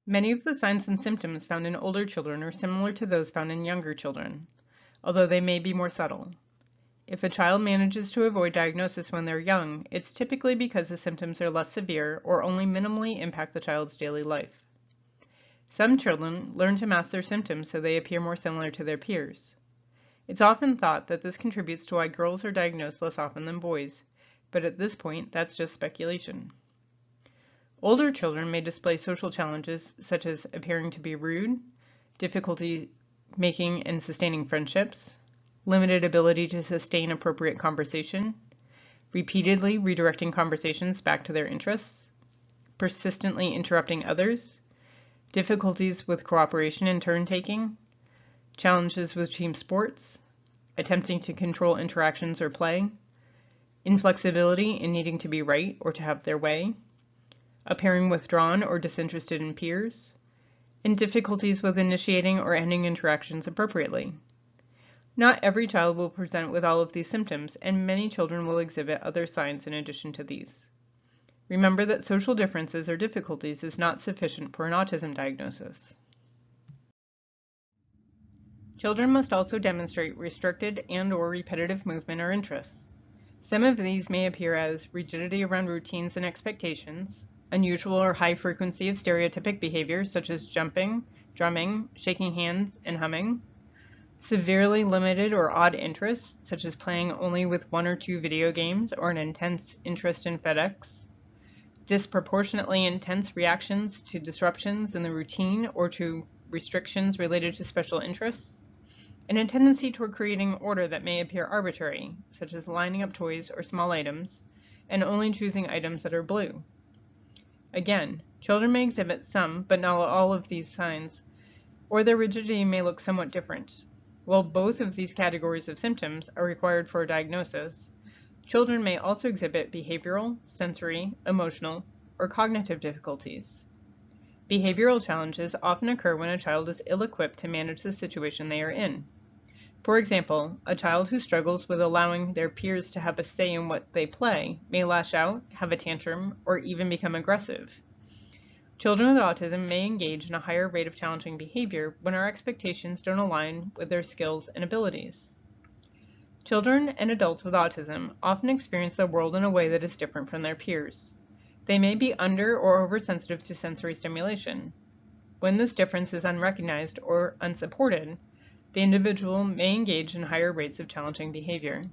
Many of the signs and symptoms found in older children are similar to those found in younger children, although they may be more subtle. If a child manages to avoid diagnosis when they're young, it's typically because the symptoms are less severe or only minimally impact the child's daily life. Some children learn to mask their symptoms so they appear more similar to their peers. It's often thought that this contributes to why girls are diagnosed less often than boys, but at this point, that's just speculation. Older children may display social challenges such as appearing to be rude, difficulty making and sustaining friendships, limited ability to sustain appropriate conversation, repeatedly redirecting conversations back to their interests, persistently interrupting others, difficulties with cooperation and turn-taking, challenges with team sports, attempting to control interactions or play, inflexibility in needing to be right or to have their way, appearing withdrawn or disinterested in peers, and difficulties with initiating or ending interactions appropriately. Not every child will present with all of these symptoms, and many children will exhibit other signs in addition to these. Remember that social differences or difficulties is not sufficient for an autism diagnosis. Children must also demonstrate restricted and/or repetitive movement or interests. Some of these may appear as rigidity around routines and expectations, unusual or high frequency of stereotypic behaviors such as jumping, drumming, shaking hands, and humming, severely limited or odd interests such as playing only with 1 or 2 video games or an intense interest in FedEx, disproportionately intense reactions to disruptions in the routine or to restrictions related to special interests, and a tendency toward creating order that may appear arbitrary, such as lining up toys or small items, and only choosing items that are blue. Again, children may exhibit some, but not all of these signs, or their rigidity may look somewhat different. While both of these categories of symptoms are required for a diagnosis, children may also exhibit behavioral, sensory, emotional, or cognitive difficulties. Behavioral challenges often occur when a child is ill-equipped to manage the situation they are in. For example, a child who struggles with allowing their peers to have a say in what they play may lash out, have a tantrum, or even become aggressive. Children with autism may engage in a higher rate of challenging behavior when our expectations don't align with their skills and abilities. Children and adults with autism often experience the world in a way that is different from their peers. They may be under or oversensitive to sensory stimulation. When this difference is unrecognized or unsupported, the individual may engage in higher rates of challenging behavior.